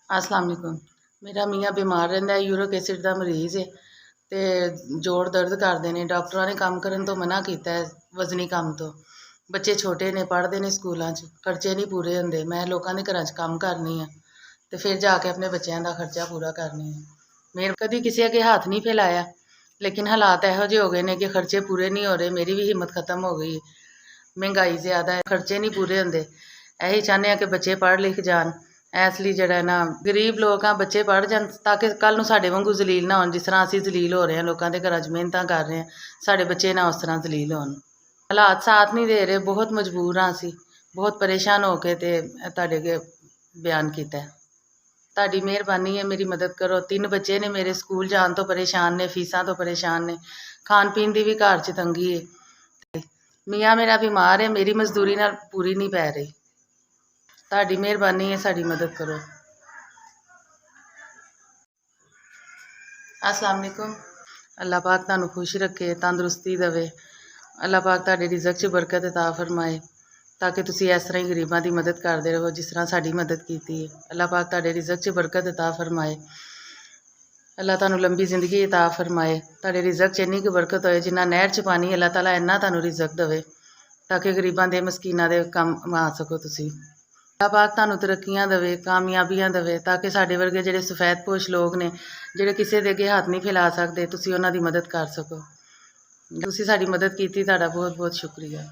अस्सलाम वालेकुम। मेरा मियाँ बीमार ਰਹਿੰਦਾ ਹੈ, ਯੂਰਿਕ ਐਸਿਡ ਦਾ ਮਰੀਜ਼ ਹੈ ਤੇ ਜੋੜ ਦਰਦ ਕਰਦੇ ਨੇ। ਡਾਕਟਰਾਂ ਨੇ ਕੰਮ ਕਰਨ ਤੋਂ ਮਨਾ ਕੀਤਾ ਹੈ, ਵਜ਼ਨੀ ਕੰਮ ਤੋਂ। ਬੱਚੇ ਛੋਟੇ ਨੇ, ਪੜ੍ਹਦੇ ਨੇ ਸਕੂਲਾਂ 'ਚ, ਖਰਚੇ ਨਹੀਂ ਪੂਰੇ ਹੁੰਦੇ। ਮੈਂ ਲੋਕਾਂ ਦੇ ਘਰਾਂ 'ਚ ਕੰਮ ਕਰਨੀ ਆ ਤੇ ਫਿਰ ਜਾ ਕੇ ਆਪਣੇ ਬੱਚਿਆਂ ਦਾ ਖਰਚਾ ਪੂਰਾ ਕਰਨੀ ਆ। ਮੇਰੇ ਕਦੀ ਕਿਸੇ ਅੱਗੇ ਹੱਥ ਨਹੀਂ ਫੈਲਾਇਆ, ਲੇਕਿਨ ਹਾਲਾਤ ਇਹੋ ਜਿਹੇ ਹੋ ਗਏ ਨੇ ਕਿ ਖਰਚੇ ਪੂਰੇ ਨਹੀਂ ਹੋ ਰਹੇ। ਮੇਰੀ ਵੀ ਹਿੰਮਤ ਖਤਮ ਹੋ ਗਈ। ਮਹਿੰਗਾਈ ਜ਼ਿਆਦਾ ਹੈ, ਖਰਚੇ ਨਹੀਂ ਪੂਰੇ ਹੁੰਦੇ। ਇਹੀ ਚਾਹੁੰਦੇ ਹਾਂ ਕਿ ਬੱਚੇ ਪੜ੍ਹ ਲਿਖ ਜਾਣ। ਇਸ ਲਈ ਜਿਹੜਾ ਨਾ ਗਰੀਬ ਲੋਕ ਆ, ਬੱਚੇ ਪੜ੍ਹ ਜਾਣ ਤਾਂ ਕਿ ਕੱਲ੍ਹ ਨੂੰ ਸਾਡੇ ਵਾਂਗੂ ਜ਼ਲੀਲ ਨਾ ਹੋਣ। ਜਿਸ ਤਰ੍ਹਾਂ ਅਸੀਂ ਜ਼ਲੀਲ ਹੋ ਰਹੇ ਹਾਂ, ਲੋਕਾਂ ਦੇ ਘਰਾਂ 'ਚ ਮਿਹਨਤਾਂ ਕਰ ਰਹੇ ਹਾਂ, ਸਾਡੇ ਬੱਚੇ ਨਾ ਉਸ ਤਰ੍ਹਾਂ ਜ਼ਲੀਲ ਹੋਣ। ਹਾਲਾਤ ਸਾਥ ਨਹੀਂ ਦੇ ਰਹੇ, ਬਹੁਤ ਮਜਬੂਰ ਹਾਂ ਅਸੀਂ। ਬਹੁਤ ਪਰੇਸ਼ਾਨ ਹੋ ਕੇ ਤੇ ਤੁਹਾਡੇ ਅੱਗੇ ਬਿਆਨ ਕੀਤਾ ਹੈ। ਤੁਹਾਡੀ ਮਿਹਰਬਾਨੀ ਹੈ, ਮੇਰੀ ਮਦਦ ਕਰੋ। 3 ਬੱਚੇ ਨੇ ਮੇਰੇ, ਸਕੂਲ ਜਾਣ ਤੋਂ ਪਰੇਸ਼ਾਨ ਨੇ, ਫੀਸਾਂ ਤੋਂ ਪਰੇਸ਼ਾਨ ਨੇ, ਖਾਣ ਪੀਣ ਦੀ ਵੀ ਘਰ 'ਚ ਤੰਗੀ ਹੈ। ਮੀਆਂ ਮੇਰਾ ਬਿਮਾਰ ਹੈ, ਮੇਰੀ ਮਜ਼ਦੂਰੀ ਨਾਲ ਪੂਰੀ ਨਹੀਂ ਪੈ ਰਹੀ। ਤੁਹਾਡੀ ਮਿਹਰਬਾਨੀ ਹੈ, ਸਾਡੀ ਮਦਦ ਕਰੋ। अस्सलाम वालेकुम। अल्लाह पाक ਤੁਹਾਨੂੰ खुश रखे, तंदुरुस्ती देवे। अल्लाह पाक ਤੁਹਾਡੇ रिज़्क 'ਚ बरकत अता फरमाए ਤਾਂ ਕਿ ਤੁਸੀਂ ਇਸ ਤਰ੍ਹਾਂ ਹੀ ਗਰੀਬਾਂ ਦੀ ਮਦਦ ਕਰਦੇ ਰਹੋ ਜਿਸ ਤਰ੍ਹਾਂ ਸਾਡੀ ਮਦਦ ਕੀਤੀ ਹੈ। ਅੱਲਾਹ ਪਾਕ ਤੁਹਾਡੇ ਰਿਜ਼ਕ 'ਚ ਬਰਕਤ ਅਤਾ ਫਰਮਾਏ। ਅੱਲਾਹ ਤੁਹਾਨੂੰ ਲੰਬੀ ਜ਼ਿੰਦਗੀ ਅਤਾ ਫਰਮਾਏ। ਤੁਹਾਡੇ ਰਿਜ਼ਕ 'ਚ ਇੰਨੀ ਕੁ ਬਰਕਤ ਹੋਏ ਜਿੰਨਾ ਨਹਿਰ 'ਚ ਪਾਣੀ, ਅੱਲਾਹ ਤਾਲਾ ਇੰਨਾ ਤੁਹਾਨੂੰ ਰਿਜ਼ਕ ਦੇਵੇ ਤਾਂ ਕਿ ਗਰੀਬਾਂ ਦੇ ਮਸਕੀਨਾਂ ਦੇ ਕੰਮ ਆ ਸਕੋ ਤੁਸੀਂ। ਅੱਲਾਹ ਪਾਕ ਤੁਹਾਨੂੰ ਤਰੱਕੀਆਂ ਦੇਵੇ, ਕਾਮਯਾਬੀਆਂ ਦੇਵੇ ਤਾਂ ਕਿ ਸਾਡੇ ਵਰਗੇ ਜਿਹੜੇ ਸਫੈਦਪੋਸ਼ ਲੋਕ ਨੇ, ਜਿਹੜੇ ਕਿਸੇ ਦੇ ਅੱਗੇ ਹੱਥ ਨਹੀਂ ਫੈਲਾ ਸਕਦੇ, ਤੁਸੀਂ ਉਹਨਾਂ ਦੀ ਮਦਦ ਕਰ ਸਕੋ। ਤੁਸੀਂ ਸਾਡੀ ਮਦਦ ਕੀਤੀ, ਤੁਹਾਡਾ ਬਹੁਤ ਬਹੁਤ ਸ਼ੁਕਰੀਆ।